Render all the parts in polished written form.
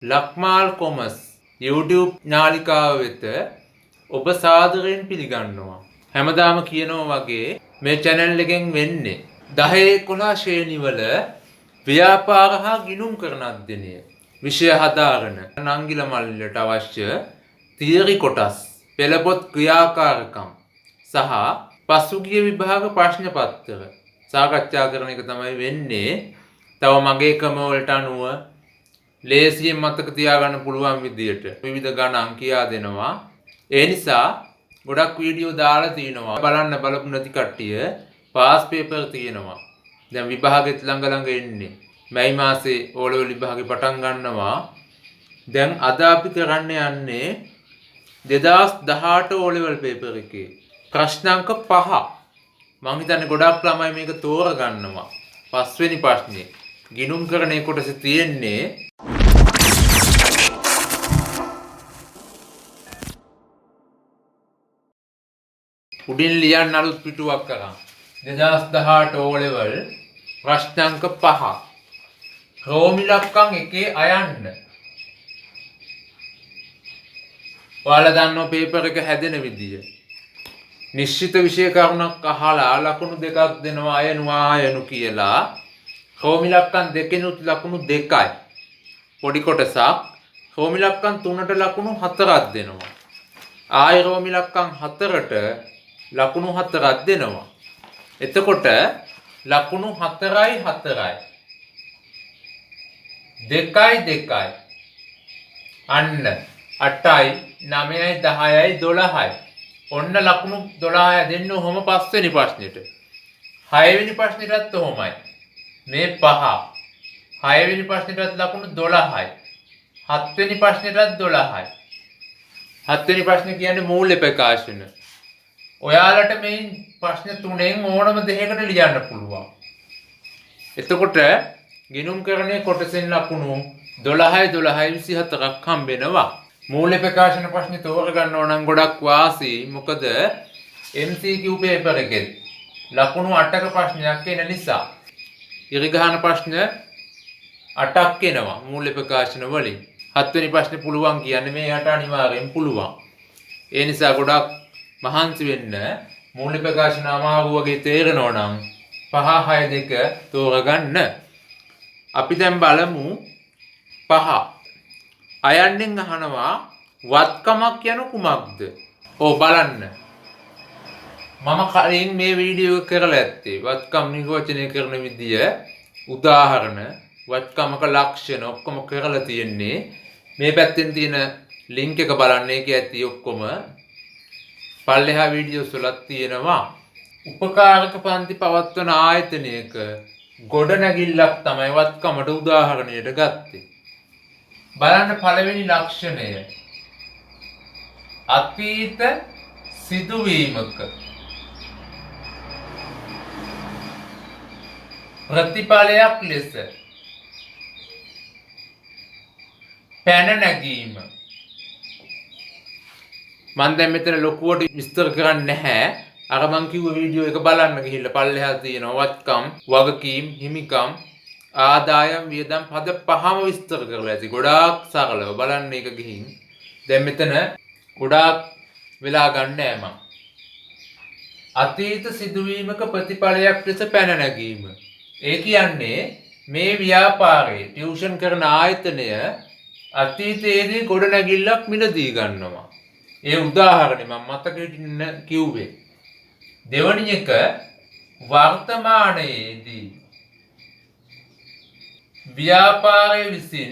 Lakmal commerce YouTube නාලිකාව වෙත ඔබ සාදරයෙන් පිළිගන්නවා. හැමදාම කියනවා වගේ මේ channel එකෙන් වෙන්නේ 10-11 ශ්‍රේණිවල ව්‍යාපාර හා ගිණුම් කරන අධ්‍යයනය විෂය හදාරන නංගිල මල්ලියට අවශ්‍ය තියරි කොටස්, පෙළපොත් ක්‍රියාකාරකම් සහ පසුගිය විභාග ප්‍රශ්න පත්‍ර සාකච්ඡා කරන එක තමයි වෙන්නේ. තව මගේ ක්‍රම වලට අනුව ලේසියෙන් මතක තියාගන්න පුළුවන් විදියට විවිධ ගණන් කියා දෙනවා. ඒ නිසා ගොඩක් වීඩියෝ දාලා තිනවා. බලන්න බලපු නැති කට්ටිය පාස් පේපර් තියෙනවා. දැන් විභාගෙත් ළඟ එන්නේ. මැයි මාසේ O level විභාගෙ පටන් ගන්නවා. දැන් අද අපි කරන්න යන්නේ 2018 O level පේපර් එකේ ප්‍රශ්න අංක 5. මම හිතන්නේ ගොඩක් ළමයි මේක තෝරගන්නවා. පස්වෙනි ප්‍රශ්නේ ගිණුම් කරන කොටසේ තියෙන්නේ උඩින් ලියන්න අලුත් පිටුවක් කරන් 2018 O level ප්‍රශ්න අංක 5 රෝමි ලක්කම් එකේ අයන්න. ඔයාලා දන්නව පේපර් එක හැදෙන විදිය. නිශ්චිත විෂය කරුණක් අහලා ලකුණු දෙකක් දෙනවා අයනු කියලා. රෝමි ලක්කම් දෙකෙනුත් ලකුණු 2යි. පොඩි කොටසක් රෝමි ලක්කම් 3ට ලකුණු 4ක් දෙනවා. ආයි රෝමි ලක්කම් 4ට ලකුණු 4ක් දෙනවා. එතකොට ලකුණු 4යි 4යි 2යි 2යි අන්න 8යි 9යි 10යි 12යි ඔන්න ලකුණු 12 දෙන්න ඔහොම පස්වෙනි ප්‍රශ්නෙට. 6 වෙනි ප්‍රශ්නෙටත් ඔහොමයි. මේ 5 6 වෙනි ප්‍රශ්නෙටත් ලකුණු 12යි. 7 වෙනි ප්‍රශ්නෙටත් 12යි. 7 වෙනි ප්‍රශ්නේ කියන්නේ මූල්‍ය ප්‍රකාශන. ඔයාලට මේ ප්‍රශ්න තුනෙන් ඕනම දෙයකට ලියන්න පුළුවන්. එතකොට ගිණුම් කරන්නේ කොටසෙන් ලකුණු 12යි 12යි 24ක් හම්බෙනවා. මූල්‍ය ප්‍රකාශන ප්‍රශ්නේ තෝරගන්න ඕන නම් ගොඩක් වාසි. මොකද MCQ පේපර් එකේ ලකුණු 8ක ප්‍රශ්නයක් එන නිසා. ඉරිගහන ප්‍රශ්න 8ක් එනවා මූල්‍ය ප්‍රකාශන වලින්. 7 වෙනි ප්‍රශ්නේ පුළුවන් කියන්නේ මේ 8 අනිවාර්යෙන් පුළුවන්. ඒ නිසා ගොඩක් මහන්සි වෙන්න. මූල්‍ය ප්‍රකාශන අමාරු වගේ තේරෙනවා නම් 5 6 2 තෝරගන්න. අපි දැන් බලමු 5. අයන්නෙන් අහනවා වත්කමක් යනු කුමක්ද? ඔව් බලන්න. මම කලින් මේ වීඩියෝ එක කරලා ඇත්තේ වත්කම් නිර්වචනය කරන විදිය, උදාහරණ, වත්කමක ලක්ෂණ ඔක්කොම කරලා තියෙන්නේ. මේ පැත්තෙන් තියෙන ලින්ක් එක බලන්න. ඒකේ ඇති ඔක්කොම පල්ලෙහා වීඩියෝස් වලක් තියෙනවා. උපකාරක පන්ති පවත්වන ආයතනයක ගොඩනැගිල්ලක් තමයි වත්කමට උදාහරණයට ගත්තේ. බලන්න පළවෙනි ලක්ෂණය. අතීත සිදුවීමක ප්‍රතිඵලයක් ලෙස පැන නැගීම. මම දැන් මෙතන ලොකුවට විස්තර කරන්නේ නැහැ. අර මං කිව්ව වීඩියෝ එක බලන්න ගිහිල්ලා පල්ලෙහා තියෙනවා වත්කම්, වගකීම්, හිමිකම්, ආදායම්, වියදම් පද 5ම විස්තර කරලා ඇති. ගොඩාක් සරලව බලන්න ඒක ගිහින්. දැන් මෙතන ගොඩාක් වෙලා ගන්න නෑ මං. අතීත සිදුවීමක ප්‍රතිඵලයක් ලෙස පැන නැගීම. ඒ කියන්නේ මේ ව්‍යාපාරයේ ටියුෂන් කරන ආයතනය අතීතයේදී ගොඩනැගිල්ලක් මිලදී ගන්නවා. ඒ උදාහරණය මම මතකෙන්න කිව්වේ. දෙවැනි එක වර්තමානයේදී ව්‍යාපාරය විසින්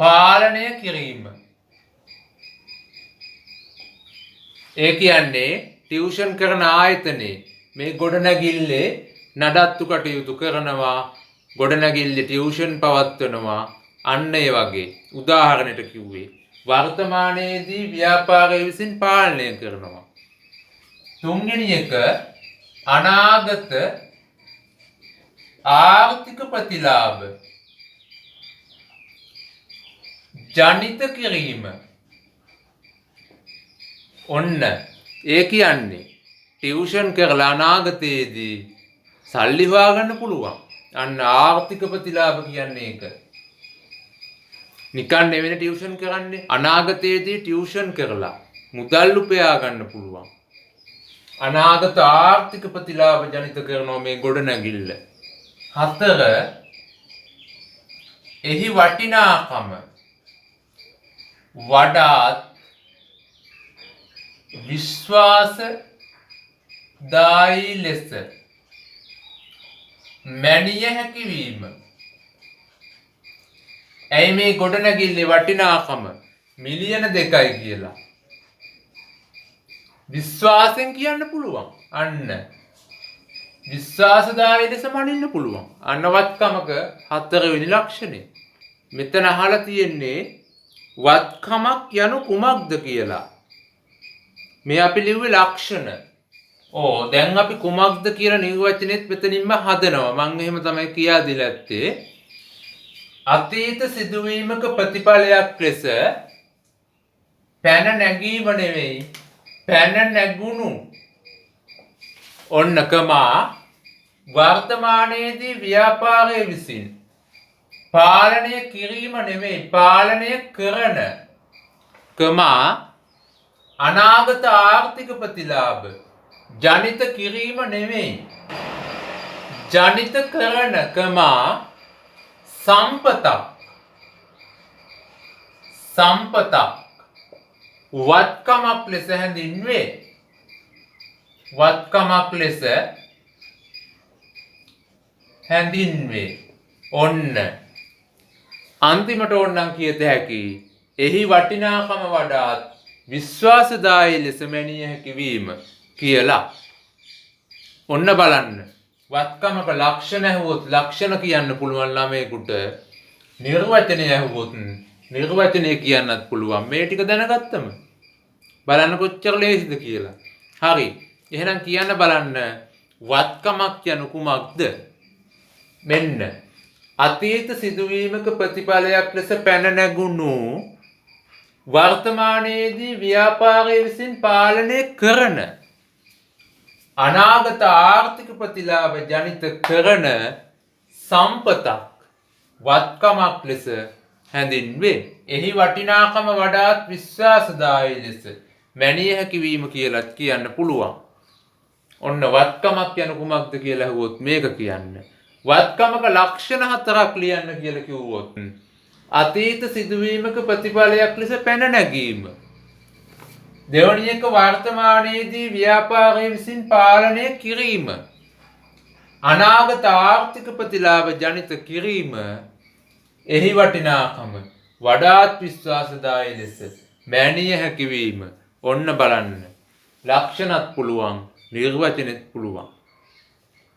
පාලනය කිරීම. ඒ කියන්නේ ටියුෂන් කරන ආයතනයේ මේ ගොඩනැගිල්ලේ නඩත්තු කටයුතු කරනවා, ගොඩනැගිල්ලේ ටියුෂන් පවත්වනවා. අන්න ඒ වගේ උදාහරණයට කිව්වේ වර්තමානයේදී ව්‍යාපාරය විසින් පාලනය කරනවා. තුන්වෙනි එක අනාගත ආර්ථික ප්‍රතිලාභ ජනිත කිරීම. ඔන්න ඒ කියන්නේ ටියුෂන් කරලා අනාගතයේදී සල්ලි හොයාගන්න පුළුවන්. අන්න ආර්ථික ප්‍රතිලාභ කියන්නේ ඒක. නිකන් නෙවෙයි ටියුෂන් කරන්නේ. අනාගතයේදී ටියුෂන් කරලා මුදල් උපයා ගන්න පුළුවන්. අනාගත ආර්ථික ප්‍රතිලාභ ජනිත කරනවා මේ ගොඩනැගිල්ල. 4 එහි වටිනාකම වඩාත් විශ්වාසදායී ලෙස මැනිය හැකි වීම. ඇයි මේ ගොඩනැගිල්ලේ වටිනාකම මිලියන 2යි කියලා. විශ්වාසයෙන් කියන්න පුළුවන්. අන්න විශ්වාසදායී ලෙස මනින්න පුළුවන්. අන්න වත්කමක 4 වෙනි ලක්ෂණය. මෙතන අහලා තියෙන්නේ වත්කමක් යනු කුමක්ද කියලා. මේ අපි ලිව්වේ ලක්ෂණ. දැන් අපි කුමක්ද කියලා නිර්වචනෙත් මෙතනින්ම හදනවා. මම එහෙම තමයි කියා දීලා ඇත්තේ. අතීත සිදුවීමක ප්‍රතිඵලයක් ලෙස පැන නැගීම නෙවෙයි පැන නැගුණු ඔන්නකමා වර්තමානයේදී ව්‍යාපාරයේ විසින් පාලනය කිරීම නෙවෙයි පාලනය කරන කමා අනාගත ආර්ථික ප්‍රතිලාභ ජනිත කිරීම නෙවෙයි ජනිත කරන කමා සම්පතක් වත්කමක් ලෙස හැඳින්වේ. වත්කමක් ලෙස හැඳින්වේ. ඔන්න අන්තිමට ඕනනම් කියත හැකි එහි වටිනාකම වඩාත් විශ්වාසදායී ලෙස මැනිය හැකි වීම කියලා. ඔන්න බලන්න. වත්කමක ලක්ෂණ ඇහුවොත් ලක්ෂණ කියන්න පුළුවන් ළමයෙකුට. නිර්වචනය ඇහුවොත් නිර්වචනය කියන්නත් පුළුවන්. මේ ටික දැනගත්තම බලන්න කොච්චර ලේසිද කියලා. හරි. එහෙනම් කියන්න බලන්න වත්කමක් යනු කුමක්ද? මෙන්න අතීත සිදුවීමක ප්‍රතිඵලයක් ලෙස පැන නැගුණු වර්තමානයේදී ව්‍යාපාරයේ විසින් පාලනය කරන අනාගත ආර්ථික ප්‍රතිලාභ ජනිත කරන සම්පතක් වත්කමක් ලෙස හැඳින්වේ. එහි වටිනාකම වඩාත් විශ්වාසදායී ලෙස මැනිය හැකි වීම කියලාත් කියන්න පුළුවන්. ඔන්න වත්කමක් යන කුමක්ද කියලා අහුවොත් මේක කියන්න. වත්කමක ලක්ෂණ 4ක් ලියන්න කියලා කිව්වොත් අතීත සිදුවීමක ප්‍රතිඵලයක් ලෙස පැන නැගීම. දෙවැනි එක වර්තමානයේදී ව්‍යාපාරයේ විසින් පාලනය කිරීම. අනාගත ආර්ථික ප්‍රතිලාභ ජනිත කිරීම. එහි වටිනාකම වඩාත් විශ්වාසදායී ලෙස මැනිය හැකි වීම. ඔන්න බලන්න. ලක්ෂණත් පුළුවන් නිර්වචනෙත් පුළුවන්.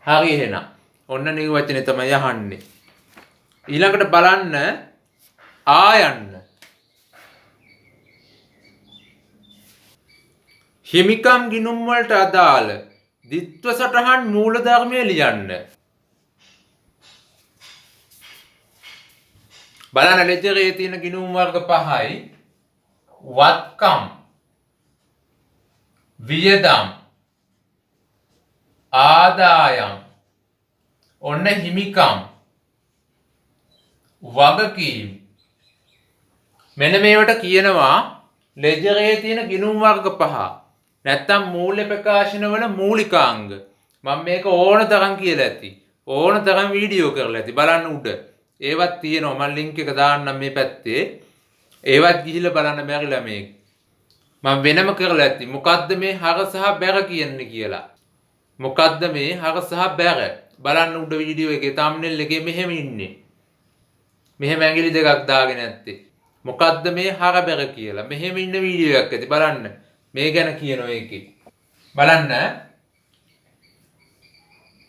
හරි එහෙනම් ඔන්න නිර්වචනේ තමයි අහන්නේ. ඊළඟට බලන්න ආයන්න. හිමිකම් ගිණුම් වලට අදාළ ද්විත්ව සටහන් මූලධර්මය ලියන්න. බලන්න ලෙජරේ තියෙන ගිණුම් වර්ග 5යි. වත්කම්, වියදම්, ආදායම්, ඔන්න හිමිකම්, වගකීම්. මෙන්න මේවට කියනවා ලෙජරේ තියෙන ගිණුම් වර්ග 5. නැත්තම් මූල්‍ය ප්‍රකාශනවල මූලිකාංග. මම මේක ඕන තරම් කියලා ඇති. ඕන තරම් වීඩියෝ කරලා ඇති. බලන්න උඩ. ඒවත් තියෙනවා. මම ලින්ක් එක දාන්නම් මේ පැත්තේ. ඒවත් ගිහිල්ලා බලන්න බැරිලා මේක. මම වෙනම කරලා ඇති. මොකද්ද මේ හර සහ බැර කියන්නේ කියලා. මොකද්ද මේ හර සහ බැර? බලන්න උඩ වීඩියෝ එකේ thumbnail එකේ මෙහෙම ඉන්නේ. මෙහෙම ඇඟිලි දෙකක් දාගෙන ඇත්තේ. මොකද්ද මේ හර බැර කියලා. මෙහෙම ඉන්න වීඩියෝ එකක් ඇති. බලන්න. මේ ගැන කියනවා ඒකේ. බලන්න.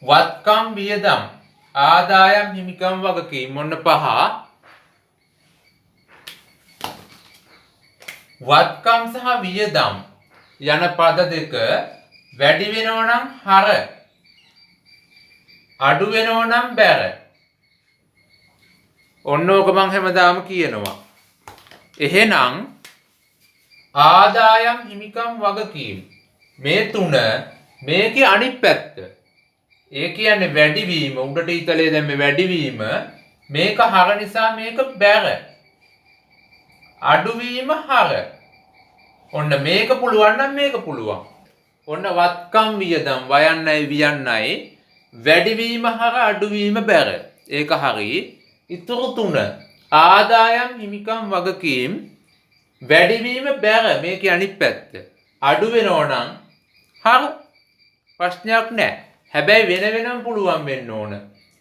වත්කම්, වියදම්, ආදායම්, හිමිකම්, වගකීම් මොන්න 5. වත්කම් සහ වියදම් යන පද දෙක වැඩි වෙනවා නම් හර, අඩු වෙනවා නම් බැර. ඔන්න ඕක මං හැමදාම කියනවා. එහෙනම් ආදායම්, හිමිකම්, වගකීම් මේ තුන මේකේ අනිත් පැත්ත. ඒ කියන්නේ වැඩිවීම. උඩට ඊතලයේ දැන් මේ වැඩිවීම මේක හර නිසා මේක බැර. අඩුවීම හර. ඔන්න මේක පුළුවන් නම් මේක පුළුවන්. ඔන්න වත්කම් වියදම් වයන්නයි වියන්නයි වැඩිවීම හර අඩුවීම බැර. ඒක හරි. ඉතුරු තුන ආදායම් හිමිකම් වගකීම් වැඩිවීම බැර මේකේ අනිත් පැත්ත. අඩු වෙනෝ නම් හර ප්‍රශ්නයක් නැහැ. හැබැයි වෙන වෙනම පුළුවන් වෙන්න ඕන.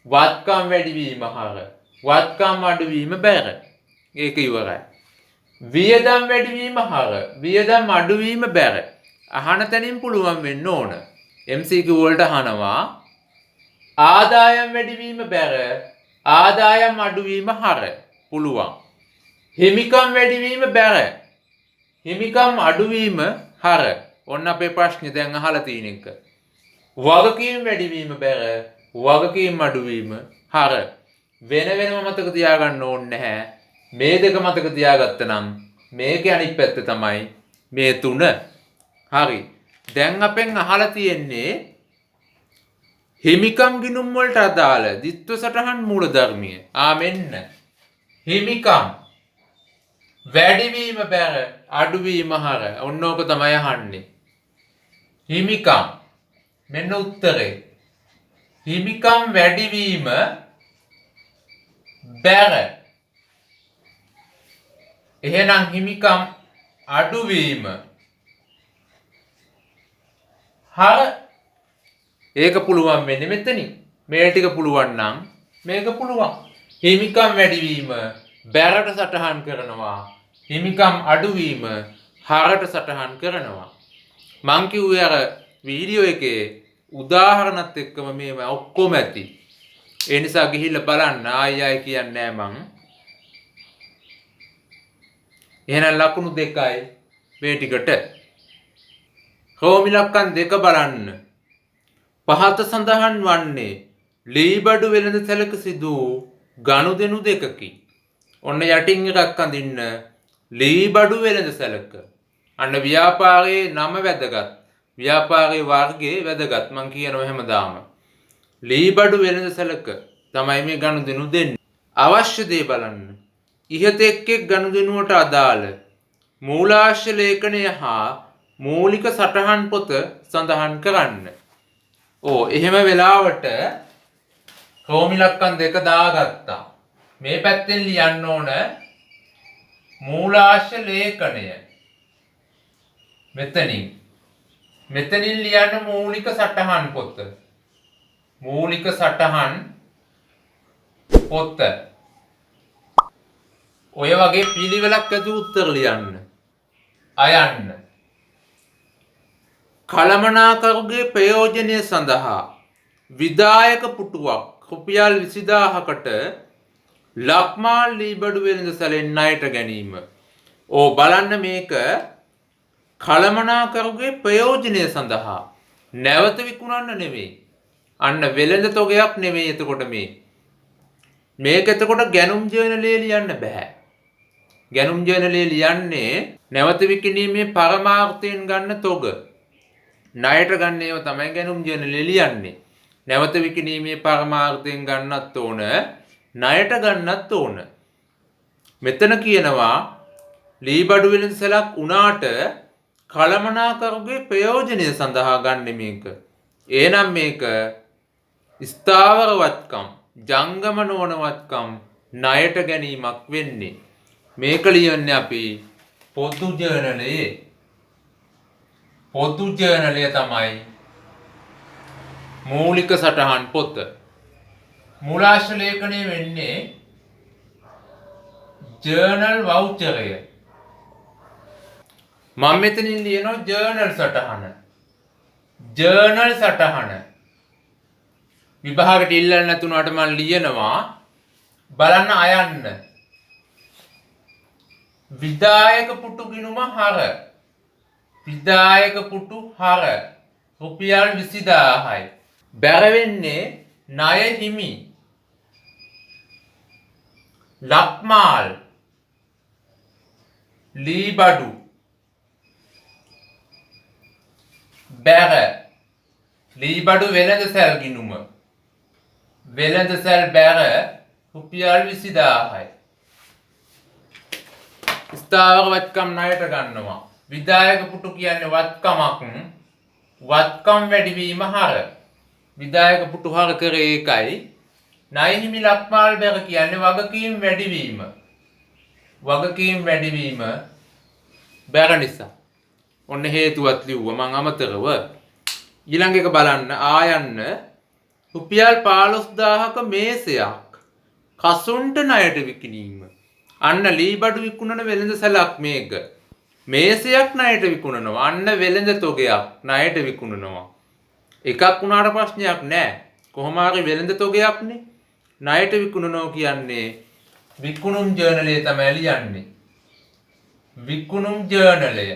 වත්කම් වැඩිවීම හර වත්කම් අඩුවීම බැර. ඒක ඉවරයි. වියදම් වැඩිවීම හර වියදම් අඩුවීම බැර. අහන තැනින් පුළුවන් වෙන්න ඕන. MCQ වලට අහනවා ආදායම් වැඩිවීම බැර ආදායම් අඩුවීම හර පුළුවන්. හිමිකම් වැඩිවීම බැර හිමිකම් අඩුවීම හර. ඔන්න අපේ ප්‍රශ්නේ දැන් අහලා තියෙන එක. වගකීම් වැඩිවීම බැර වගකීම් අඩුවීම හර. වෙන වෙනම මතක තියාගන්න ඕනේ නැහැ. මේ දෙක මතක තියාගත්තනම් මේකේ අනිත් පැත්ත තමයි මේ තුන. හරි. දැන් අපෙන් අහලා තියෙන්නේ හිමිකම් ගිණුම් වලට අදාළ ද්විත්ව සටහන් මූලධර්මය. මෙන්න. හිමිකම් වැඩිවීම බැර අඩුවීම හර. ඔන්න ඕක තමයි අහන්නේ. හිමිකම් මෙන්න උත්තරේ. හිමිකම් වැඩිවීම බැර. එහෙනම් හිමිකම් අඩුවීම හර. ඒක පුළුවන් වෙන්නේ මෙතනින්. මේ ටික පුළුවන් නම් මේක පුළුවන්. හිමිකම් වැඩිවීම බැරට සටහන් කරනවා. හිමිකම් අඩුවීම හරට සටහන් කරනවා. මං කිව්වේ අර වීඩියෝ එකේ උදාහරණත් එක්කම මේව ඔක්කොම ඇති. ඒ නිසා ගිහිල්ලා බලන්න. ආයි කියන්නේ නෑ මං. එහෙනම් ලකුණු දෙකයි මේ ටිකට. රෝමිලක්කන් දෙක බලන්න. පහත සඳහන් වන්නේ ලීබඩු වෙළඳ සැලක සිදු ගනුදෙනු දෙකකි. ඔන්න යටින් එකක් අඳින්න ලීබඩු වෙළඳ සැලක. අන්න ව්‍යාපාරයේ නම වැදගත්. ව්‍යාපාරයේ වර්ගයේ වැදගත්. මං කියනවා හැමදාම. ලීබඩු වෙළඳ සැලක තමයි මේ ගනුදෙනු දෙන්නේ. අවශ්‍ය දේ බලන්න. ඉහත එක් ගනුදෙනුවට අදාළ මූලාශ්‍ය ලේඛනය හා මූලික සටහන් පොත සඳහන් කරන්න. එහෙම වෙලාවට රෝමිලක්කන් දෙක දාගත්තා. මේ පැත්තෙන් ලියන්න ඕන මූලාශ්‍ය ලේඛනය. මෙතනින් ලියන්න මූලික සටහන් පොත. මූලික සටහන් පොත. ඔය වගේ පිළිවෙලක් ඇතුව උත්තර ලියන්න. අයන්න. කළමනාකරුගේ ප්‍රයෝජනය සඳහා විදායක පුටුවක් රුපියල් 20000කට ලක්මාල් ලීබඩු වෙළඳ සැලෙන් ණයට ගැනීම. බලන්න මේක කළමනාකරුගේ ප්‍රයෝජනය සඳහා නැවත විකුණන්න නෙවෙයි. අන්න වෙළඳ තොගයක් නෙවෙයි. එතකොට මේක එතකොට ගැනුම් ජර්නලයේ ලියන්න බෑ. ගැනුම් ජර්නලයේ ලියන්නේ නැවත විකිණීමේ පරමාර්ථයෙන් ගන්න තොග. ණයට ගන්න ඒවා තමයි ගැනුම් ජර්නලයේ ලියන්නේ. නැවත විකිණීමේ පරමාර්ථයෙන් ගන්නත් ඕන, ණයට ගන්නත් ඕන. මෙතන කියනවා ලීබඩු වෙළඳ සැලක් උනාට කළමනාකරුගේ ප්‍රයෝජනය සඳහා ගන්න මේක. එහෙනම් මේක ස්ථාවර වත්කම්, ජංගම නොවන වත්කම් ණයට ගැනීමක් වෙන්නේ. මේක ලියන්නේ අපි පොදු ජර්නලයේ. පොදු ජර්නලය තමයි මූලික සටහන් පොත. මූලාශ්‍ර ලේඛනය වෙන්නේ ජර්නල් වවුචරය. මම මෙතනින් ලියනවා ජර්නල් සටහන. ජර්නල් සටහන. විභාගයට ඉල්ලන්න නැතුණාට මම ලියනවා. බලන්න අයන්න. විදායක පුටු ගිණුම හර. විදායක පුටු හර රුපියල් 20000යි. බැර වෙන්නේ ණය හිමි. ලක්මාල් ලීබඩු බැර ලීබඩු වෙළඳ සැල් ගිණුම. වෙළඳ සැල් බැර රුපියල් 20000යි. ස්ථාවර වත්කම් ණයට ගන්නවා. විදායක පුටු කියන්නේ වත්කමක්. වත්කම් වැඩිවීම හර. විදායක පුටු හර කරේ ඒකයි. ණය හිමි ලක්මාල් බැර කියන්නේ වගකීම් වැඩිවීම. වගකීම් වැඩිවීම බැර නිසා. ඔන්න හේතුවත් ලිව්වා මං අමතරව. ඊළඟ එක බලන්න ආයන්න රුපියල් 15000ක මේසයක් කසුන්ට ණයට විකිණීම. අන්න ලී බඩු විකුණන වෙළඳ සැලක් මේක. මේසයක් ණයට විකුණනවා. අන්න වෙළඳ තොගයක් ණයට විකුණනවා. එකක් වුණාට ප්‍රශ්නයක් නැහැ. කොහොම හරි වෙළඳ තොගයක්නේ. ණයට විකුණනවා කියන්නේ විකුණුම් ජර්නලය තමයි ලියන්නේ. විකුණුම් ජර්නලය.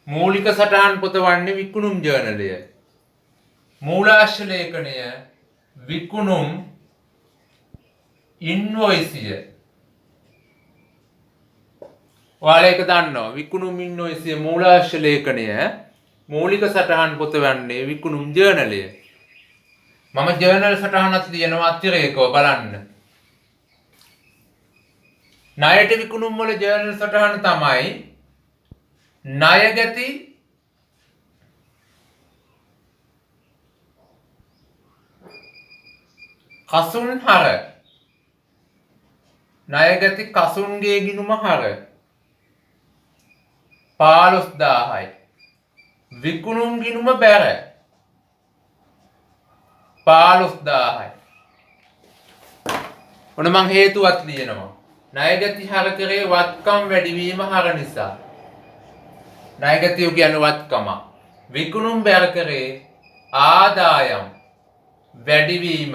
මූලික සටහන් පොත වන්නේ විකුණුම් ජර්නලය. මූලාශ්‍ර ලේඛනය විකුණුම් ඉන්වොයිසිය. ඔයාලා ඒක දන්නවා. විකුණුම් ඉන්වොයිසිය මූලාශ්‍ර ලේඛනය මූලික සටහන් පොත වන්නේ විකුණුම් ජර්නලය. මම ජර්නල් සටහනක් ලියනවා අතිරේකව බලන්න. ණයට විකුණුම් වල ජර්නල් සටහන තමයි ණයගැති කසුන් හර. ණයගැති කසුන්ගේ ගිණුම හර 15000යි. විකුණුම් ගිණුම බැර 15000යි. ඔන්න මං හේතුවත් ලියනවා. ණයගැති හර කරේ වත්කම් වැඩිවීම හර නිසා. ණයගැතිය කියන්නේ වත්කම. විකුණුම් බැර කරේ ආදායම් වැඩිවීම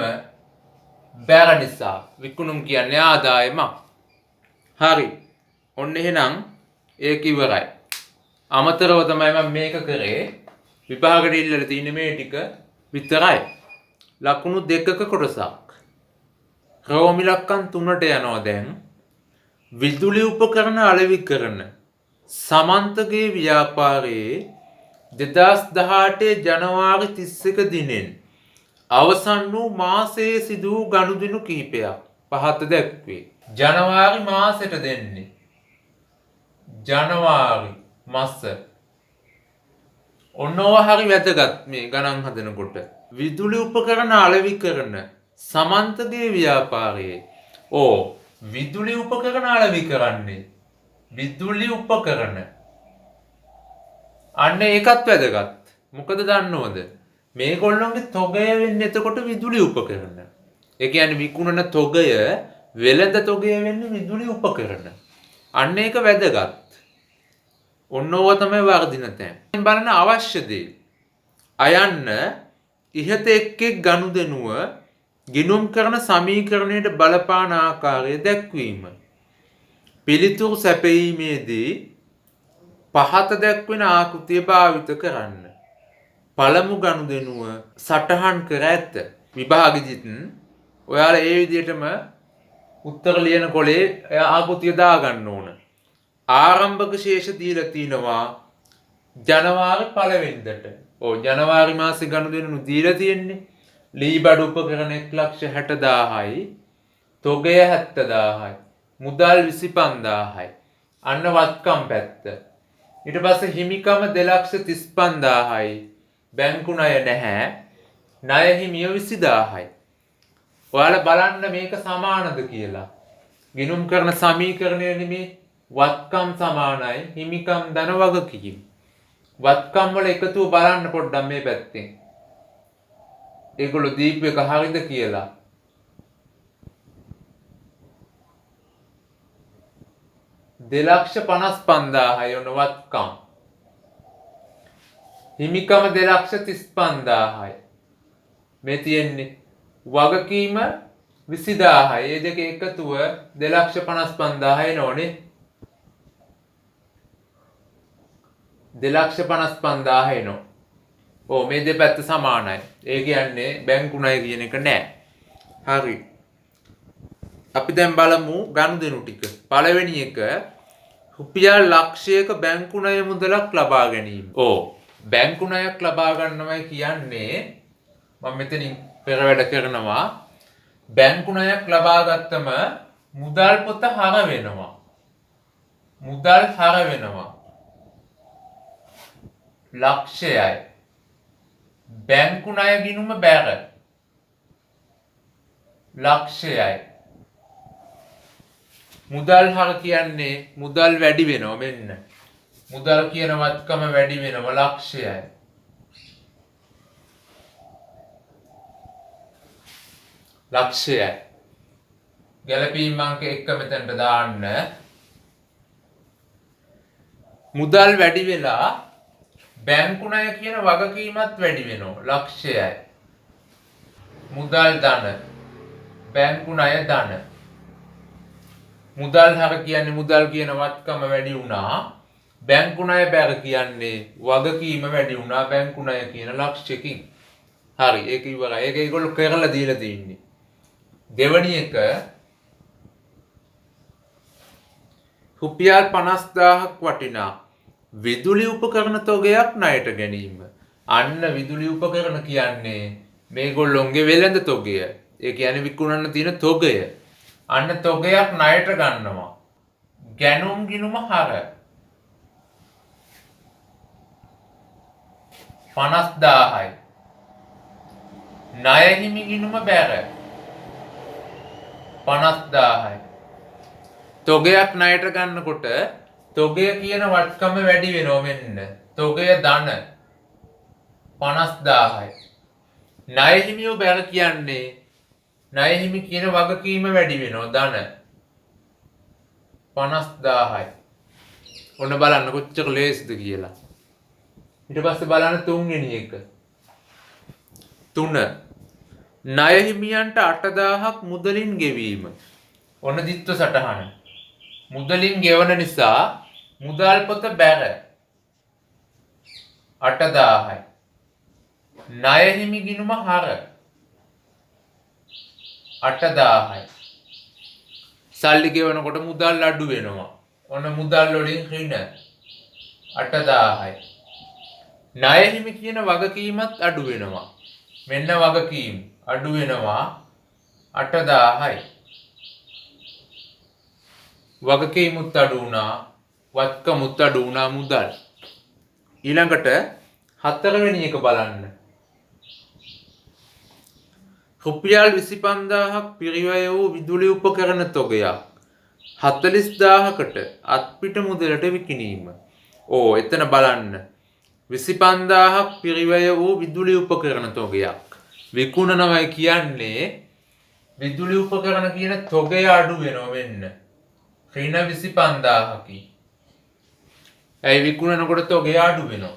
බැර නිසා. විකුණුම් කියන්නේ ආදායම. හරි. ඔන්න එහෙනම් ඒක ඉවරයි. අමතරව තමයි මම මේක කරේ. විභාගෙට ඉල්ලලා තියෙන මේ ටික විතරයි. ලකුණු දෙකක කොටසක්. රෝමි ලක්කම් 3ට යනවා දැන්. විදුලි උපකරණ අලෙවිකරන සමන්තගේ ව්‍යාපාරයේ 2018 ජනවාරි 31 දිනෙන් අවසන් වූ මාසයේ සිදු වූ ගනුදෙනු කිහිපයක් පහත දැක්වේ. ජනවාරි මාසෙට දෙන්නේ. ජනවාරි මාස. ඔන්නෝව හරි වැදගත් මේ ගණන් හදනකොට. විදුලි උපකරණ අලෙවි කරන සමන්තගේ ව්‍යාපාරයේ විදුලි උපකරණ අලෙවි කරන්නේ. විදුලි උපකරණ. අන්න ඒකත් වැදගත්. මොකද දන්නවද? මේගොල්ලන්ගේ තොගය වෙන්නේ එතකොට විදුලි උපකරණ. ඒ කියන්නේ විකුණන තොගය වෙළඳ තොගය වෙන්නේ විදුලි උපකරණ. අන්න ඒක වැදගත්. ඔන්න ඕවා තමයි වර්ධින තැන්. බලන්න අවශ්‍ය දේ. අයන්න ඉහත එක් ගනුදෙනුව ගිණුම් කරන සමීකරණයට බලපාන ආකාරය දැක්වීම. පිළිතුරු සැපයීමේදී පහත දැක්වෙන ආකෘතිය භාවිත කරන්න. පළමු ගනුදෙනුව සටහන් කර ඇත. විභාගෙදිත් ඔයාලා ඒ විදිහටම උත්තර ලියන කොලේ ආකෘතිය දාගන්න ඕන. ආරම්භක ශේෂ දීලා තිනවා ජනවාරි 1 වෙනිදාට. ජනවාරි මාසේ ගනුදෙනු දීලා තියෙන්නේ. ලී බඩු උපකරණ 1,60,000යි. තොගය 70,000යි. මුදල් 25,000යි. අන්න වත්කම් පැත්ත. ඊට පස්සේ හිමිකම 2,35,000යි. බැංකු ණය නැහැ. ණය හිමිය 20,000යි. ඔයාලා බලන්න මේක සමානද කියලා. ගිණුම් කරන සමීකරණය නෙමේ වත්කම් සමානයි හිමිකම් ධන වගකීම්. වත්කම් වල එකතුව බලන්න පොඩ්ඩක් මේ පැත්තෙන්. ඒගොල්ලෝ දීපු එක හරිද කියලා. $2,55,000යි ඔන්න වත්කම්. හිමිකම 2,35,000යි. මේ තියෙන්නේ වගකීම 20,000යි. ඒ දෙක එකතුව 2,55,000යි නෝනේ. 2,55,000යි නෝ. මේ දෙපැත්ත සමානයි. ඒ කියන්නේ බැංකු ණය කියන එක නෑ. හරි. අපි දැන් බලමු ගනුදෙනු ටික. පළවෙනි එක රුපියල් ලක්ෂයක බැංකු ණය මුදලක් ලබා ගැනීම. බැංකු ණයක් ලබා ගන්නවයි කියන්නේ මම මෙතනින් පෙර වැඩ කරනවා. බැංකු ණයක් ලබා ගත්තම මුදල් පොත හර වෙනවා. මුදල් හර වෙනවා. ලක්ෂයයි. බැංකු ණය ගිණුම බැර. ලක්ෂයයි. මුදල් හර කියන්නේ මුදල් වැඩි වෙනවා මෙන්න. මුදල් කියන වත්කම වැඩි වෙනවා ලක්ෂයයි. ලක්ෂයයි. ගැළපීම් අංක 1 මෙතනට දාන්න. මුදල් වැඩි වෙලා බැංකු ණය කියන වගකීමත් වැඩි වෙනවා ලක්ෂයයි. මුදල් ධන බැංකු ණය ධන. මුදල් හර කියන්නේ මුදල් කියන වත්කම වැඩි වුණා. බැංකු ණය බැර කියන්නේ වගකීම වැඩි වුණා බැංකු ණය කියන ලක්ෂයකින්. හරි ඒක ඉවරයි. ඒක ඒගොල්ලෝ කරලා දීලා තින්නේ. දෙවැනි එක රුපියල් 50000ක් වටිනා විදුලි උපකරණ තොගයක් ණයට ගැනීම. අන්න විදුලි උපකරණ කියන්නේ මේගොල්ලොන්ගේ වෙළඳ තොගය. ඒ කියන්නේ විකුණන්න තියෙන තොගය. අන්න තොගයක් ණයට ගන්නවා. ගැනුම් ගිණුම හර 50000යි. ණය හිමි ගිණුම බැර 50000යි. තොගයක් ණයට ගන්නකොට තොගය කියන වටකම වැඩි වෙනවා මෙන්න. තොගය ධන 50000යි. ණය හිමියෝ බැර කියන්නේ ණය හිමි කියන වගකීම වැඩි වෙනවා ධන 50000යි. ඔන්න බලන්න කොච්චර ලේසිද කියලා. ඊට පස්සේ බලන්න තුන්වෙනි එක. 3 ණය හිමියන්ට 8000ක් මුදලින් ගෙවීම. ඔන්න දිත්ව සටහන. මුදලින් ගෙවන නිසා මුදල් පොත බැර 8000යි. ණය හිමි ගිණුම හර 8000යි. සල්ලි ගෙවනකොට මුදල් අඩු වෙනවා. ඔන්න මුදල් වලින් ඍණ 8000යි. ණය හිමි කියන වගකීමත් අඩු වෙනවා. මෙන්න වගකීම් අඩු වෙනවා 8000යි. වගකීමුත් අඩු වුණා, වත්කමුත් අඩු වුණා මුදල්. ඊළඟට හතරවෙනි එක බලන්න. රුපියල් 25000ක් පිරිවැය වූ විදුලි උපකරණ තොගයක් 40000කට අත්පිට මුදලට විකිණීම. එතන බලන්න. 25000ක් පිරිවැය වූ විදුලි උපකරණ තොගයක් විකුණනවයි කියන්නේ විදුලි උපකරණ කියන තොගය අඩු වෙනවා වෙන්න. ඍණ 25000කි. ඇයි විකුණනකොට තොගය අඩු වෙනවා?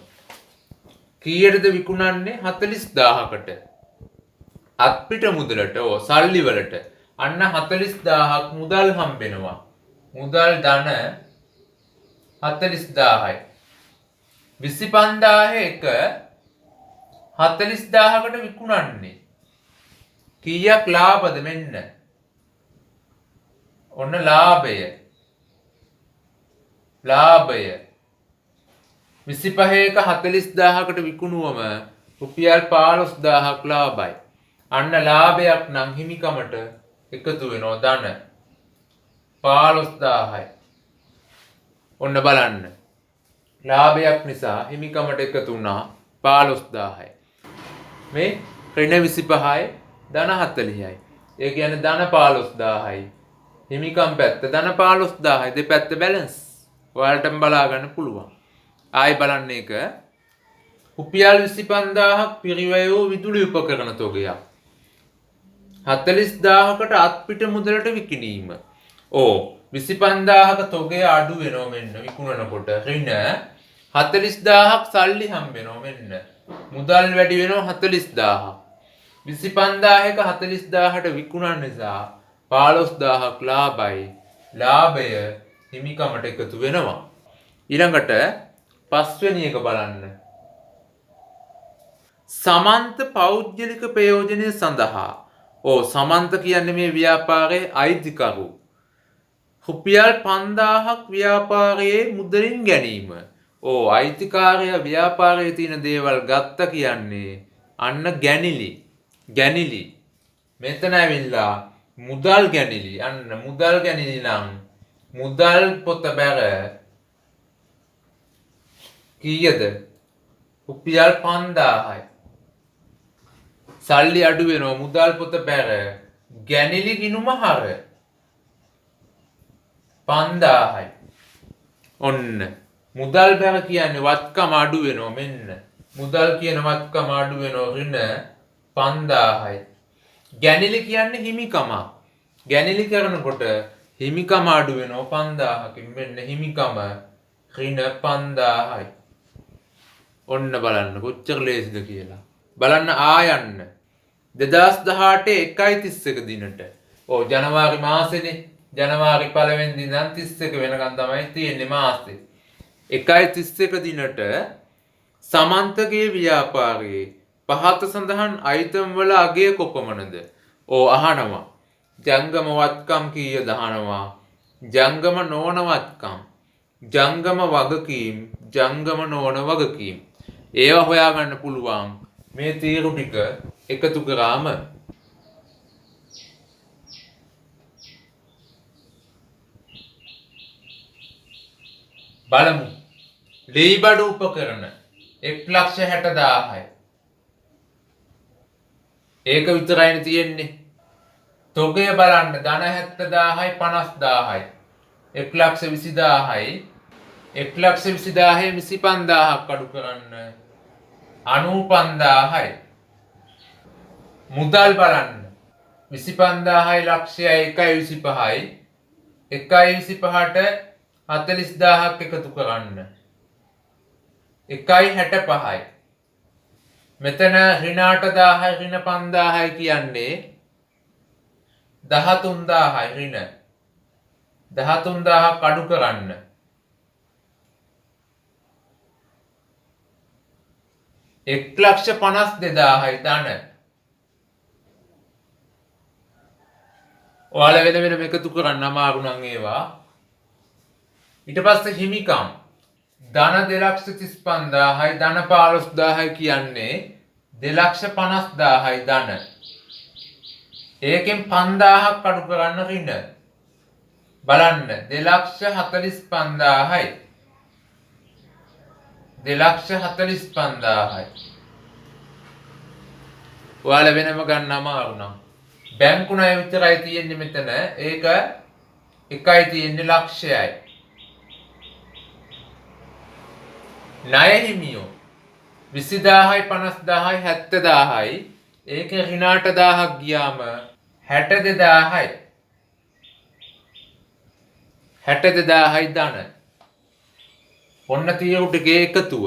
කීයටද විකුණන්නේ? 40000කට. අත්පිට මුදලට සල්ලි වලට අන්න 40000ක් මුදල් හම්බෙනවා. මුදල් ධන 40000යි. 25000 එක 40000කට විකුණන්නේ. කීයක් ලාභද මෙන්න. ඔන්න ලාභය. ලාභය 25 එක 40000කට විකුණුවම රුපියල් 15000ක් ලාභයි. අන්න ලාභයක් නම් හිමිකමට එකතු වෙනවා ධන 15000යි. ඔන්න බලන්න. ලාභයක් නිසා හිමිකමට එකතු වුණා 15000යි. මේ ඍණ 25යි ධන 40යි. ඒ කියන්නේ ධන 15000යි. හිමිකම් පැත්ත ධන 15000යි. දෙපැත්ත බැලන්ස්. ඔයාලටම බලා ගන්න පුළුවන්. ආයි බලන්න එක. රුපියල් 25000ක් පිරිවැය වූ විදුලි උපකරණ තොගයක් 40000කට අත්පිට මුදලට විකිණීම. 25000ක තොගය අඩු වෙනවා මෙන්න විකුණනකොට. ඍණ 40000ක් සල්ලි හම්බ වෙනවා මෙන්න. මුදල් වැඩි වෙනවා 40000ක්. 25000ක 40000ට විකුණන නිසා 15000ක් ලාභයි. ලාභය හිමිකමට එකතු වෙනවා. ඊළඟට පස්වෙනි එක බලන්න. සමන්ත පෞද්ගලික ප්‍රයෝජනය සඳහා. සමන්ත කියන්නේ මේ ව්‍යාපාරයේ අයිතිකරු. රුපියල් 5000ක් ව්‍යාපාරයේ මුදලින් ගැනීම. අයිතිකාරය ව්‍යාපාරයේ තියෙන දේවල් ගත්ත කියන්නේ අන්න ගැනිලි. ගැනිලි. මෙතන ඇවිල්ලා මුදල් ගැනිලි. අන්න මුදල් ගැනිලි නම් මුදල් පොත බැර කීයද? රුපියල් 5000යි. සල්ලි අඩු වෙනවා මුදල් පොත බැර ගැනිලි ගිණුම හර 5000යි. ඔන්න මුදල් බැර කියන්නේ වත්කම අඩු වෙනවා මෙන්න. මුදල් කියන වත්කම අඩු වෙනවා ඍණ 5000යි. ගැනිලි කියන්නේ හිමිකම. ගැනිලි කරනකොට හිමිකම අඩු වෙනවා 5000කින්. මෙන්න හිමිකම ඍණ 5000යි. ඔන්න බලන්න කොච්චර ලේසිද කියලා. බලන්න ආයන්න 2018 1/31 දිනට. ඔව් ජනවාරි මාසෙනේ. ජනවාරි 1 වෙනි දින ඉඳන් 31 වෙනකන් තමයි තියෙන්නේ මාසෙ. 1/31 දිනට සමන්තගේ ව්‍යාපාරයේ පහත සඳහන් අයිටම් වල අගය කොපමණද? ඕ අහනවා. ජංගම වත්කම් කීයද අහනවා. ජංගම නොවන වත්කම්. ජංගම වගකීම්, ජංගම නොවන වගකීම්. ඒවා හොයාගන්න පුළුවන්. මේ තීරු ටික එකතු කරාම බලමු. ලීබඩු උපකරණ 1,60,000යි. ඒක විතරයිනේ තියෙන්නේ. තොගය බලන්න ධන 70,000යි 50,000යි. 1,20,000යි 1,20,000 25,000ක් අඩු කරන්න 95,000යි. මුදල් බලන්න 25,000යි ලක්ෂයයි 1,25යි 1,25ට 40,000ක් එකතු කරන්න 1,65යි. මෙතන ඍණ 8,000යි ඍණ 5,000යි කියන්නේ 13,000යි ඍණ 13,000ක් අඩු කරන්න 1,52,000යි ධන. ඔයාලා වෙන වෙනම එකතු කරන්න අමාරු නම් ඒවා. ඊට පස්සේ හිමිකම් ධන 2,35,000යි ධන 15,000යි කියන්නේ 2,50,000යි ධන. ඒකෙන් 5,000ක් අඩු කරන්න ඍණ. බලන්න 2,45,000යි 2,45,000යි. ඔයාලා වෙනම ගන්න අමාරු නම් බැංකු ණය විතරයි තියෙන්නේ මෙතන. ඒක එකයි තියෙන්නේ ලක්ෂයයි. ණය හිමියෝ 20,000යි 50,000යි 70,000යි. ඒකේ ඍණ 8,000ක් ගියාම 62,000යි. 62,000යි ධන. ඔන්න තීරු ටිකේ එකතුව.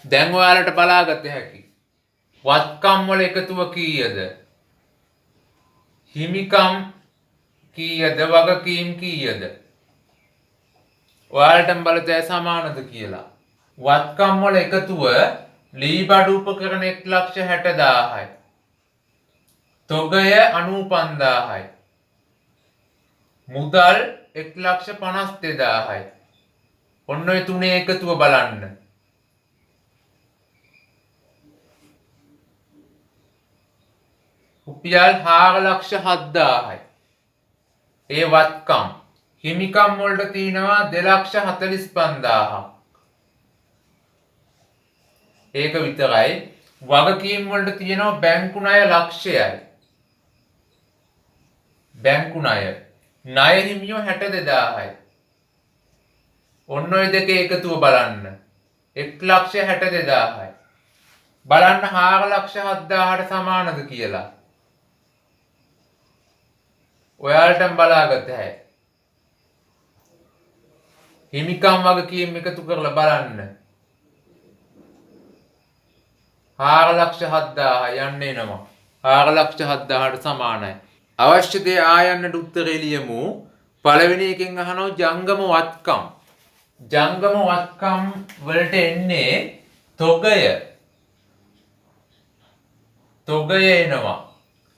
දැන් ඔයාලට බලාගත හැකි. වත්කම් වල එකතුව කීයද? හිමිකම් කීයද? වගකීම් කීයද? ඔයාලටම බලතේ සමානද කියලා. වත්කම් වල එකතුව ලීබඩු උපකරණ 1,60,000යි. තොගය 95,000යි. මුදල් 1,52,000යි. ඔන්න ඔය තුනේ එකතුව බලන්න. රුපියල් 4,07,000යි. ඒ වත්කම්. හිමිකම් වලට තියෙනවා 2,45,000ක්. ඒක විතරයි. වගකීම් වලට තියෙනවා බැංකු ණය ලක්ෂයයි. බැංකු ණය. ණය හිමියෝ 62,000යි. ඔන්න ඔය දෙකේ එකතුව බලන්න. 1,62,000යි. බලන්න 4,07,000ට සමානද කියලා. ඔයාලටම බලාගත හැකියි. හිමිකම් වගකීම් එකතු කරලා බලන්න. 4,07,000 යන්න එනවා. 4,07,000ට සමානයි. අවශ්‍ය දේ ආයන්නට උත්තරේ ලියමු. පළවෙනි එකෙන් අහනවා ජංගම වත්කම්. ජංගම වත්කම් වලට එන්නේ තොගය. තොගය එනවා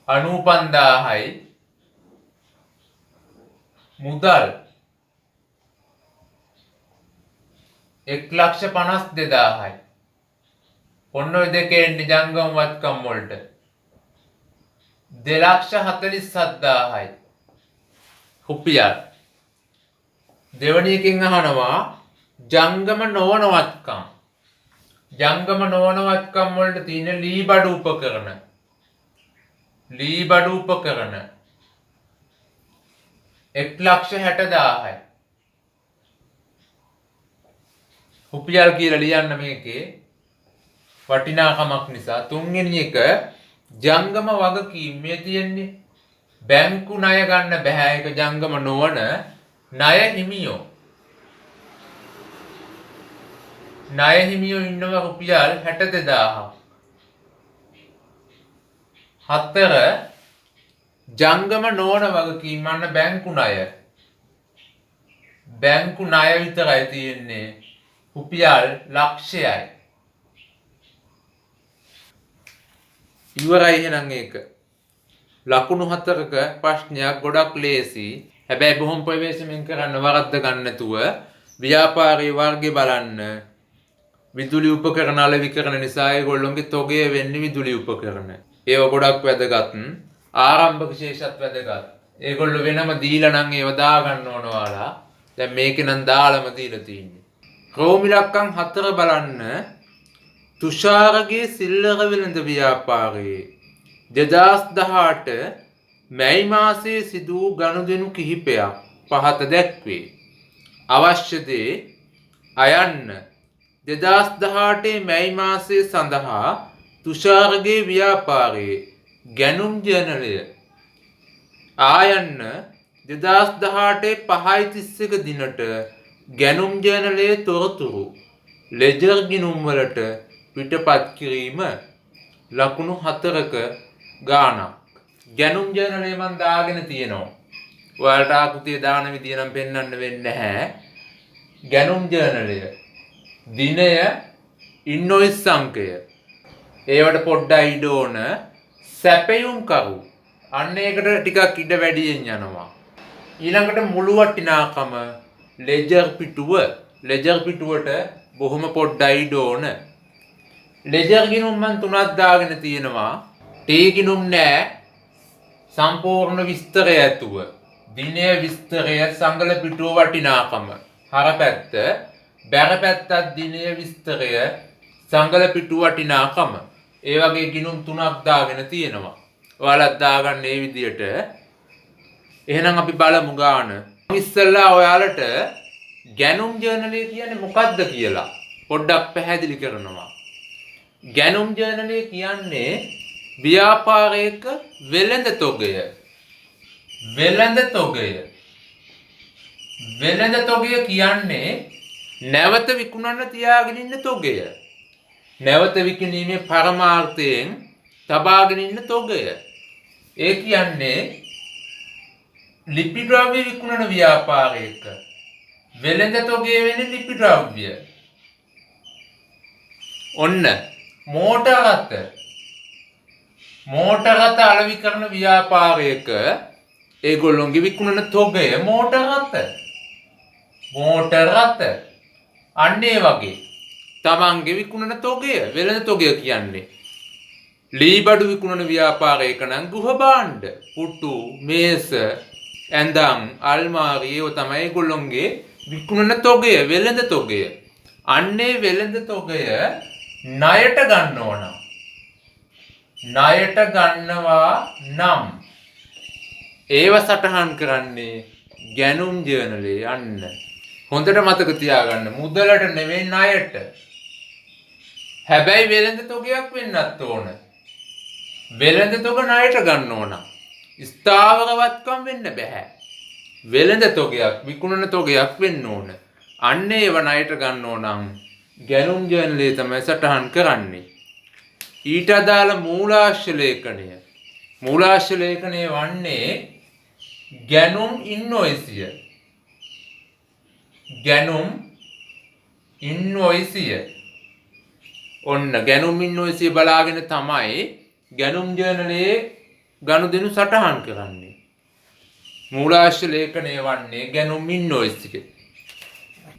95,000යි. මුදල් 1,52,000යි. ඔන්න ඔය දෙකේ එන්නේ ජංගම වත්කම් වලට. 2,47,000යි. රුපියල්. දෙවැනි එකෙන් අහනවා ජංගම නොවන වත්කම්. ජංගම නොවන වත්කම් වලට තියෙන ලී බඩු උපකරණ. ලී බඩු උපකරණ 1,60,000යි. රුපියල් කියලා ලියන්න මේකේ වටිනාකමක් නිසා. තුන්වෙනි එක ජංගම වගකීම් මේ තියෙන්නේ. බැංකු ණය ගන්න බෑ. ඒක ජංගම නොවන ණය හිමියෝ. ණය හිමියෝ ඉන්නවා රුපියල් 62,000ක්. 4 ජංගම නොවන වගකීම් අන්න බැංකු ණය. බැංකු ණය විතරයි තියෙන්නේ. රුපියල් ලක්ෂයයි. ඉවරයි එහෙනම් ඒක. ලකුණු 4ක ප්‍රශ්නයක් ගොඩක් ලේසි. හැබැයි බොහොම ප්‍රවේශමෙන් කරන්න වරද්ද ගන්න නැතුව ව්‍යාපාරයේ වර්ගය බලන්න. විදුලි උපකරණ අලෙවි කරන නිසා ඒගොල්ලොන්ගේ තොගය වෙන්නේ විදුලි උපකරණ. ඒව ගොඩක් වැදගත්. ආරම්භක විශේෂත් වැදගත්. ඒගොල්ලෝ වෙනම දීලා නම් ඒව දාගන්න ඕන ඔයාලා. දැන් මේකේ නම් දාලම දීලා තියෙන්නේ. රෝමි ලක්කම් 4 බලන්න. තුෂාරගේ සිල්ලර වෙළඳ ව්‍යාපාරයේ 2018 මැයි මාසයේ සිදු වූ ගනුදෙනු කිහිපයක් පහත දැක්වේ. අවශ්‍ය දේ අයන්න 2018 මැයි මාසය සඳහා තුෂාරගේ ව්‍යාපාරයේ ගැනුම් ජර්නලය ආයන්න 2018 5:31 දිනට ගැනුම් ජර්නලයේ තොරතුරු ලෙජර් ගිණුම් වලට පිටපත් කිරීම ලකුණු 4ක ගානක්. ගැනුම් ජර්නලය මන් දාගෙන තියෙනවා. ඔයාලට ආකෘතිය දාන විදිය නම් පෙන්වන්න වෙන්නේ නැහැ. ගැනුම් ජර්නලය දිනය ඉන්වොයිස් අංකය ඒවට පොඩ්ඩයි ඉඩ ඕන. සැපයුම් කරු අන්න ඒකට ටිකක් ඉඩ වැඩියෙන් යනවා. ඊළඟට මුළු වටිනාකම ලෙජර් පිටුව. ලෙජර් පිටුවට බොහොම පොඩ්ඩයි ඉඩ ඕන. ලෙජර් ගිණුම් මන් 3ක් දාගෙන තියෙනවා. ටී ගිණුම් නෑ. සම්පූර්ණ විස්තරය ඇතුව දිනය විස්තරය සංගල පිටුව වටිනාකම හරපැත්ත බැර පැත්තත් දිනය විස්තරය සංගල පිටුව වටිනාකම ඒ වගේ ගිණුම් 3ක් දාගෙන තියෙනවා. ඔයාලත් දාගන්න මේ විදියට. එහෙනම් අපි බලමු ගාන. ඉස්සෙල්ලා ඔයාලට ගැනුම් ජර්නලය කියන්නේ මොකක්ද කියලා පොඩ්ඩක් පැහැදිලි කරනවා. ගැනුම් ජර්නලය කියන්නේ ව්‍යාපාරයක වෙළඳ තොගය. වෙළඳ තොගය. වෙළඳ තොගය කියන්නේ නැවත විකුණන්න තියාගෙන ඉන්න තොගය. නැවත විකිණීමේ පරමාර්ථයෙන් තබාගෙන ඉන්න තොගය. ඒ කියන්නේ ලිපි ද්‍රව්‍ය විකුණන ව්‍යාපාරයක වෙළඳ තොගය වෙන්නේ ලිපි ද්‍රව්‍ය. ඔන්න මෝටර රථ. මෝටර රථ අලෙවි කරන ව්‍යාපාරයක ඒගොල්ලොන්ගේ විකුණන තොගය මෝටර රථ. මෝටර රථ. අන්න ඒ වගේ තමන්ගේ විකුණන තොගය වෙළඳ තොගය කියන්නේ. ලී බඩු විකුණන ව්‍යාපාරයක නම් ගෘහ භාණ්ඩ, පුටු, මේස, ඇඳන්, අල්මාරි ඒව තමයි ඒගොල්ලොන්ගේ විකුණන තොගය වෙළඳ තොගය. අන්නේ වෙළඳ තොගය ණයට ගන්න ඕන. ණයට ගන්නවා නම් ඒව සටහන් කරන්නේ ගැනුම් ජර්නලේ. අන්න හොඳට මතක තියාගන්න. මුදලට නෙවෙයි ණයට. හැබැයි වෙළඳ තොගයක් වෙන්නත් ඕන. වෙළඳ තොග ණයට ගන්න ඕන. ස්ථාවරවත්කම් වෙන්න බෑ. වෙළඳ තොගයක් විකුණන තොගයක් වෙන්න ඕන. අන්න ඒව ණයට ගන්න ඕන නම් ගැනුම් ජර්නලය තමයි සටහන් කරන්නේ. ඊට අදාළ මූලාශ්‍ර ලේඛනය. මූලාශ්‍ර ලේඛනය වන්නේ ගැනුම් ඉන්වොයිසිය. ගැනුම් ඉන්වොයිසිය. ඔන්න ගැනුම් ඉන්වොයිසිය බලාගෙන තමයි ගැනුම් ජර්නලයේ ගනුදෙනු සටහන් කරන්නේ. මූලාශ්‍ර ලේඛනය වන්නේ ගැනුම් ඉන්වොයිසිය.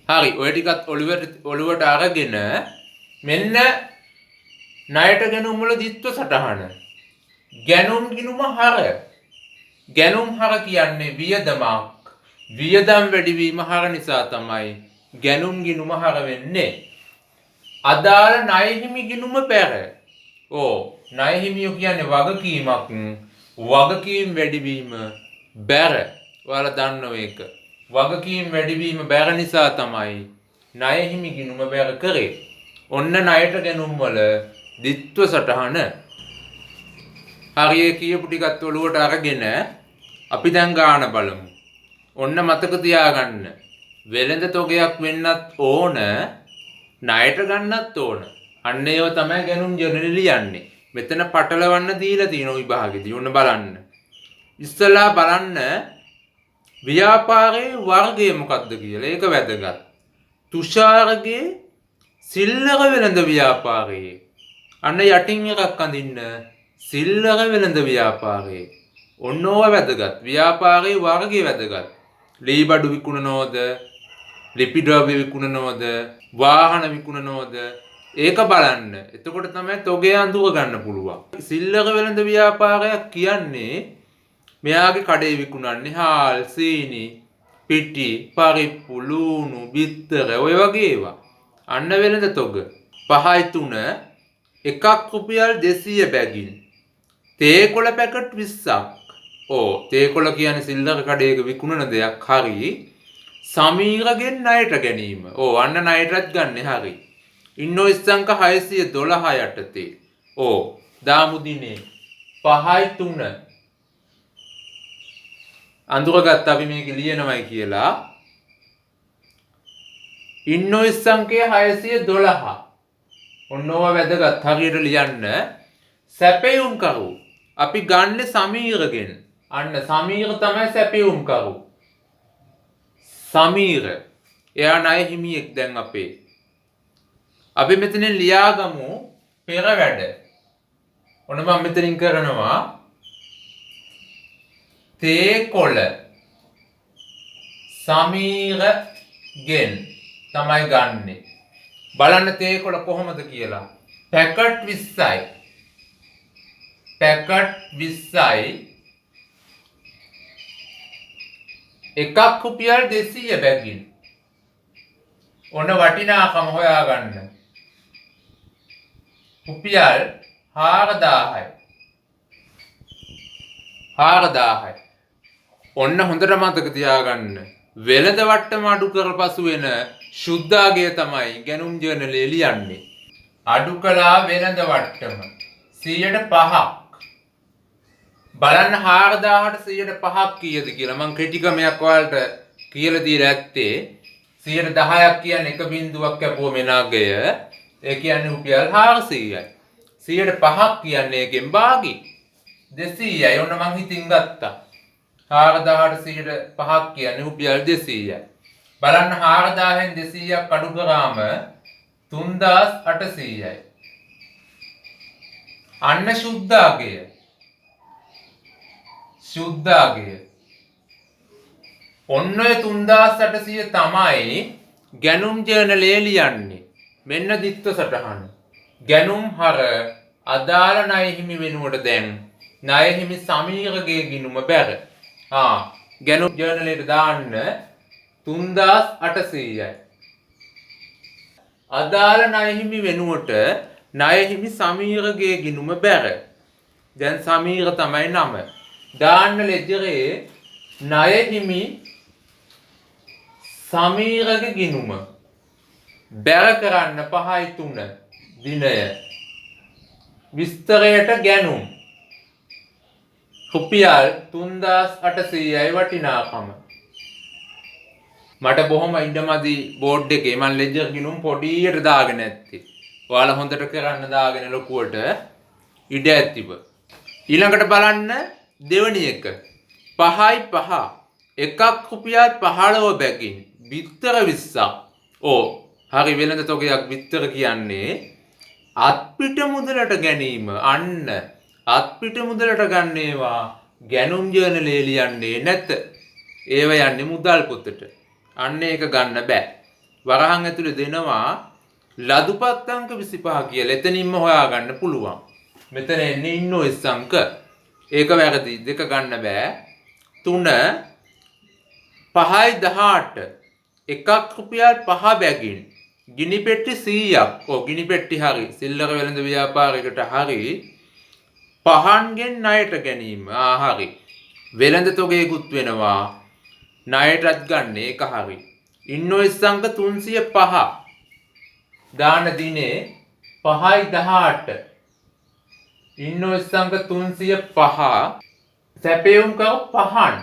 හරි, ඔය ටිකත් ඔළුවට අරගෙන මෙන්න ණයට ගැනුම් වල දිත්ව සටහන. ගැනුම් ගිණුම හර. ගැනුම් හර කියන්නේ වියදමක්. වියදම් වැඩිවීම හර නිසා තමයි ගැනුම් ගිණුම හර වෙන්නේ. අදාළ ණය හිමි ගිණුම බැර. ණය හිමියෝ කියන්නේ වගකීමක්. වගකීම් වැඩිවීම බැර. ඔයාලා දන්නව ඒක. වගකීම් වැඩිවීම බැර නිසා තමයි ණය හිමි ගිණුම බැර කරේ. ඔන්න ණයට ගැනුම් වල දිත්ව සටහන. හරිය කියපු ටිකත් ඔලුවට අරගෙන අපි දැන් ගාන බලමු. ඔන්න මතක තියාගන්න. වෙළඳ තොගයක් වෙන්නත් ඕන, ණයට ගන්නත් ඕන. අන්න ඒව තමයි ගැනුම් ජර්නලෙ ලියන්නේ. මෙතන පටලවන්න දීලා තියෙන විභාගෙදී. ඔන්න බලන්න. ඉස්සලා බලන්න ව්‍යාපාරයේ වර්ගය මොකක්ද කියලා. ඒක වැදගත්. තුෂාරගේ සිල්ලර වෙළඳ ව්‍යාපාරයේ. අන්න යටින් එකක් අඳින්න. සිල්ලර වෙළඳ ව්‍යාපාරයේ. ඔන්න ඕවා වැදගත්. ව්‍යාපාරයේ වර්ගය වැදගත්. ලී බඩු විකුණනවද? ලිපි ද්‍රව්‍ය විකුණනවද? වාහන විකුණනවද? ඒක බලන්න. එතකොට තමයි තොගය අඳුර ගන්න පුළුවන්. සිල්ලර වෙළඳ ව්‍යාපාරයක් කියන්නේ මෙයාගේ කඩේ විකුණන්නේ හාල්, සීනි, පිටි, පරිප්පු, ලූණු, බිත්තර ඔය වගේ ඒවා. අන්න වෙළඳ තොග. 5.3 එකක් රුපියල් 200 බැගින්. තේකොළ පැකට් 20ක්. තේකොළ කියන්නේ සිල්ලර කඩේක විකුණන දෙයක්. හරි. සමීරගෙන් ණයට ගැනීම. අන්න ණයටත් ගන්න හරි. ඉන්වොයිස් අංක 612 යටතේ. දාමු දිනේ 5.3 අඳුරගත්ත අපි මේක ලියනවයි කියලා. ඉන්වොයිස් අංකය 612. ඔන්න ඕවා වැදගත්. හරියට ලියන්න. සැපයුම් කරු. අපි ගන්න සමීරගෙන්. අන්න සමීර තමයි සැපයුම් කරු. සමීර. එයා ණය හිමියෙක් දැන් අපේ. අපි මෙතනින් ලියාගමු පෙර වැඩ. ඔන්න මම මෙතනින් කරනවා තේකොළ සමීරගෙන් තමයි ගන්නෙ. බලන්න තේකොළ කොහොමද කියලා. පැකට් 20යි. පැකට් 20යි. එකක් රුපියල් 200 බැගින්. ඔන්න වටිනාකම හොයාගන්න. රුපියල් 4000යි. 4000යි. ඔන්න හොඳට මතක තියාගන්න. වෙළඳ වට්ටම අඩු කරපසු වෙන ශුද්ධාගය තමයි ගැනුම් ජර්නලේ ලියන්නේ. අඩු කළා වෙළඳ වට්ටම 105ක්. බලන්න 4000ට 105ක් කීයද කියලා. මම කෙටි ක්‍රමයක් ඔයාලට කියලා දීලා ඇත්තේ 10ක් කියන්නේ එක බිංදුවක් කැපුවම එන අගය. ඒ කියන්නේ රුපියල් 400යි. 5ක් කියන්නේ එකෙන් භාගි 200යි. ඔන්න මං හිතින් ගත්තා. 4000ට 5ක් කියන්නේ රුපියල් 200යි. බලන්න 4000න් 200ක් අඩු කරාම 3800යි. අන්න ශුද්ධාගය. ශුද්ධාගය. ඔන්න ඔය 3800 තමයි ගැනුම් ජර්නලේ ලියන්නේ. මෙන්න දිත්ත සටහන. ගැනුම් හර අදාළ ණය හිමි වෙනුවට දැන් ණය හිමි සමීරගේ ගිණුම බැර. ගැනුම් ජර්නලයට දාන්න 3800යි. අදාළ ණය හිමි වෙනුවට ණය හිමි සමීරගේ ගිණුම බැර. දැන් සමීර තමයි නම. දාන්න ලෙජරේ ණය හිමි සමීරගේ ගිණුම බැර කරන්න 5.3 දිනය. විස්තරයට ගැනුම් රුපියල් 3800යි වටිනාකම. මට බොහොම ඉඩමදි බෝඩ් එකේ මම ලෙජර් ගිණුම් පොඩියට දාගෙන ඇත්තේ. ඔයාලා හොඳට කරන්න දාගෙන ලොකුවට ඉඩ ඇතිව. ඊළඟට බලන්න දෙවැනි එක 5.5 එකක් රුපියල් 15 බැගින් බිත්තර 20ක්. හරි වෙළඳ තොගයක් බිත්තර කියන්නේ අත්පිට මුදලට ගැනීම. අන්න අත්පිට මුදලට ගන්න ඒවා ගැනුම් ජර්නලේ ලියන්නේ නැත. ඒව යන්නේ මුදල් පොතට. අන්න ඒක ගන්න බෑ. වරහන් ඇතුලේ දෙනවා ලදුපත් අංක 25 කියලා. එතනින්ම හොයාගන්න පුළුවන්. මෙතන එන්නේ ඉන්වොයිස් අංක. ඒක වැරදි. දෙක ගන්න බෑ. 3 5යි 18 එකක් රුපියල් 5 බැගින් ගිනි පෙට්ටි 100ක්. ඔව් ගිනි පෙට්ටි හරි. සිල්ලර වෙළඳ ව්‍යාපාරයකට හරි. පහන්ගෙන් ණයට ගැනීම. හරි. වෙළඳ තොගයකුත් වෙනවා. ණයටත් ගන්න ඒක හරි. ඉන්වොයිස් අංක 305 දාන දිනේ 5යි 18 ඉන්වොයිස් අංක 305 සැපයුම් කව පහන්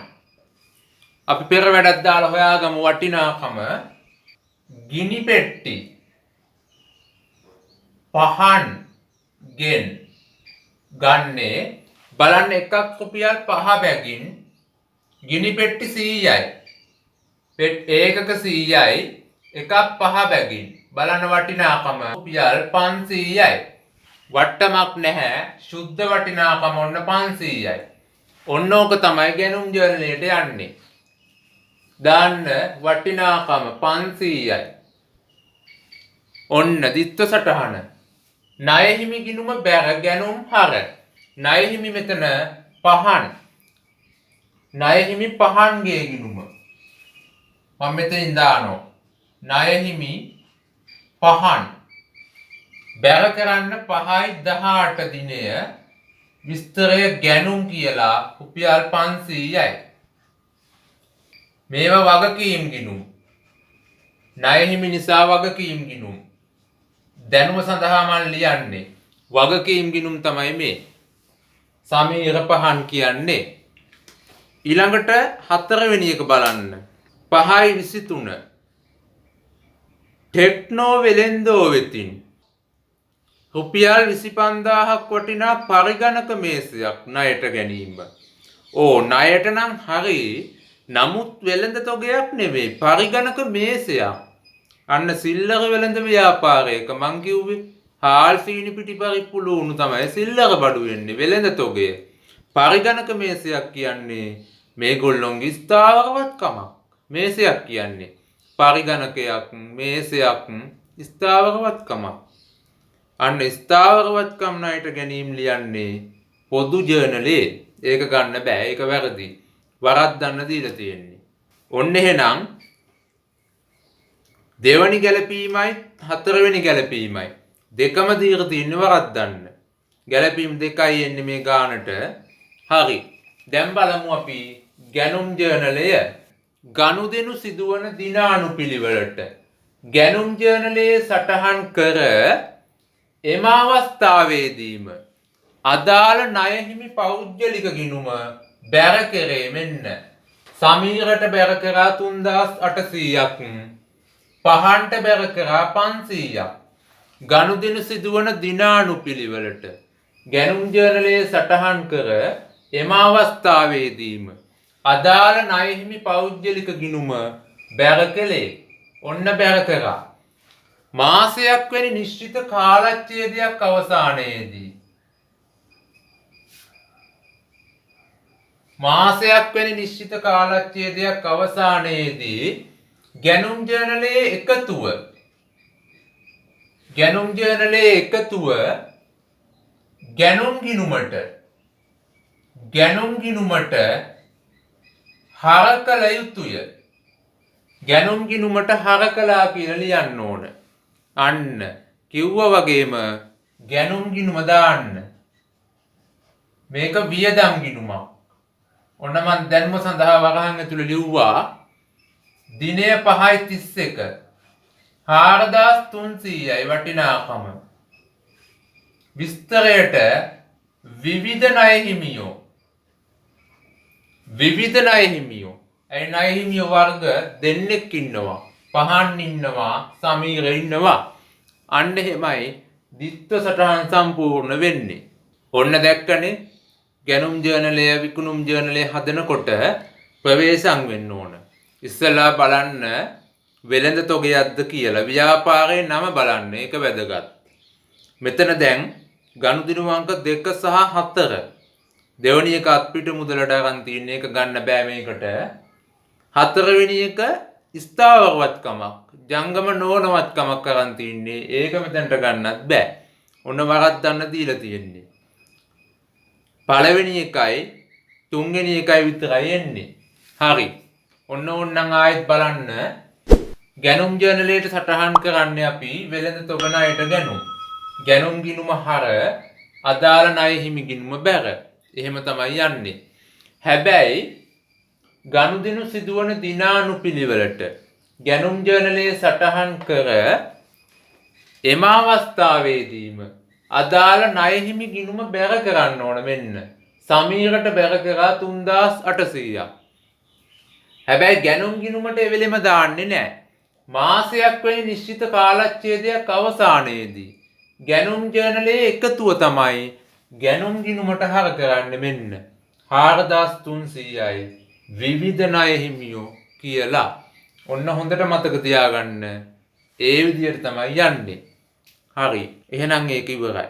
අපි පෙර වැඩක් දාලා හොයාගමු වටිනාකම ගිනි පෙට්ටි පහන් ගෙන් ගන්නේ බලන්න එකක් රුපියල් 5 බැගින් ගිනි පෙට්ටි 100යි ඒකක 100යි එකක් 5 බැගින් බලන්න වටිනාකම රුපියල් 500යි වට්ටමක් නැහැ සුද්ධ වටිනාකම ඔන්න 500යි ඔන්න ඕක තමයි ගැනුම් ජර්නලයට යන්නේ දාන්න වටිනාකම 500යි ඔන්න දිත්ත සටහන ණය හිමි ගිණුම බැර ගැනුම් හර ණය හිමි මෙතන පහන් ණය හිමි පහන්ගේ ගිණුම මම මෙතනින් දානවා ණය හිමි පහන් බැර කරන්න 5යි 18 දිනය විස්තරය ගැනුම් කියලා රුපියල් 500යි මේවා වගකීම් ගිණුම් ණය හිමි නිසා වගකීම් ගිණුම් දැනුම සඳහා මම ලියන්නේ වගකීම් ගිණුම් තමයි මේ සමීර පහන් කියන්නේ ඊළඟට 4 වෙනි එක බලන්න 5යි 23 ටෙක්නෝ වෙලෙන්දෝ වෙතින් රුපියල් 25000ක් වටිනා පරිගණක මේසයක් ණයට ගැනීම. ඕ ණයට නම් හරි. නමුත් වෙළඳ තොගයක් නෙවෙයි පරිගණක මේසයක්. අන්න සිල්ලර වෙළඳ ව්‍යාපාරයක මං කිව්වේ හාල් සීනි පිටි පරිප්පු ලුණු තමයි සිල්ලර බඩු වෙන්නේ වෙළඳ තොගය. පරිගණක මේසයක් කියන්නේ මේගොල්ලොන්ගේ ස්ථාවරවත්කමක්. මේසයක් කියන්නේ පරිගණකයක් මේසයක් ස්ථාවරවත්කමක්. අන්න ස්ථාවරවත්කම් ණයට ගැනීම ලියන්නේ පොදු ජර්නලේ. ඒක ගන්න බෑ. ඒක වැරදි. වරද්දන්න දීලා තියෙන්නේ. ඔන්න එහෙනම් දෙවනි ගැලපීමයි හතරවෙනි ගැලපීමයි දෙකම දීලා තියෙන්නේ වරද්දන්න. ගැලපීම් දෙකයි එන්නේ මේ ගානට. හරි. දැන් බලමු අපි ගැනුම් ජර්නලය ගනුදෙනු සිදුවන දිනානුපිළිවෙලට. ගැනුම් ජර්නලයේ සටහන් කර එම අවස්ථාවේදීම අදාළ ණය හිමි පෞද්ගලික ගිණුම බැර කෙරේ මෙන්න සමීරට බැර කරා 3800ක් පහන්ට බැර කරා 500ක් ගනුදෙනු සිදුවන දිනානුපිළිවෙලට ගැනුම් ජර්නලයේ සටහන් කර එම අවස්ථාවේදීම අදාළ ණය හිමි පෞද්ගලික ගිණුම බැර කළේ ඔන්න බැර කරා මාසයක් වැනි නිශ්චිත කාලච්ඡේදයක් අවසානයේදී මාසයක් වැනි නිශ්චිත කාලච්ඡේදයක් අවසානයේදී ගැනුම් ජර්නලයේ එකතුව ගැනුම් ගිණුමට හර කළ යුතුය. ගැනුම් ගිණුමට හර කළා කියලා ලියන්න ඕන. අන්න කිව්වා වගේම ගැනුම් ගිණුම දාන්න. මේක වියදම් ගිණුමක්. ඔන්න මම දැන්ම සඳහා වරහන් ඇතුළේ ලිව්වා දිනය 5:31 4300යි වටිනාකම. විස්තරයට විවිධ ණය හිමියෝ. ඒ ණය හිමියෝ වර්ග දෙන්නෙක් ඉන්නවා. පහන් ඉන්නවා, සමීර ඉන්නවා. අන්න එහෙමයි දිත්ත සටහන් සම්පූර්ණ වෙන්නේ. ඔන්න දැක්කනේ ගැනුම් ජර්නලය විකුණුම් ජර්නලය හදනකොට ප්‍රවේශම් වෙන්න ඕන. ඉස්සලා බලන්න වෙළඳ තොගයක්ද කියලා ව්‍යාපාරයේ නම බලන්න. ඒක වැදගත්. මෙතන දැන් ගනුදෙනු අංක 2 සහ 4 දෙවැනි එක අත්පිට මුදලට අරන් තියෙන එක ගන්න බෑ මේකට. හතරවෙනි එක ස්ථාවරවත්කමක් ජංගම නොවනවත්කමක් අරන් තින්නේ. ඒක මෙතනට ගන්නත් බෑ. ඔන්න වරද්දන්න දීලා තියෙන්නේ. පළවෙනි එකයි තුන්වෙනි එකයි විතරයි එන්නේ. හරි. ඔන්න ඕන්නම් ආයෙත් බලන්න. ගැනුම් ජර්නලයට සටහන් කරන්නේ අපි වෙළඳ තොගණයට ගැනුම්. ගැනුම් ගිණුම හර අදාළ ණය හිමි ගිණුම බැර. එහෙම තමයි යන්නේ. හැබැයි ගනුදෙනු සිදුවන දිනානුපිළිවෙලට ගැනුම් ජර්නලයේ සටහන් කර එම අවස්ථාවේදීම අදාළ ණය හිමි ගිණුම බැර කරන්න ඕන මෙන්න. සමීරට බැර කරා 3800ක්. හැබැයි ගැනුම් ගිණුමට එවෙලෙම දාන්නේ නැහැ. මාසයක් වැනි නිශ්චිත කාලච්ඡේදයක් අවසානයේදී ගැනුම් ජර්නලයේ එකතුව තමයි ගැනුම් ගිණුමට හර කරන්නේ මෙන්න 4300යි විවිධ ණය හිමියෝ කියලා. ඔන්න හොඳට මතක තියාගන්න. ඒ විදිහට තමයි යන්නේ. හරි. එහෙනම් ඒක ඉවරයි.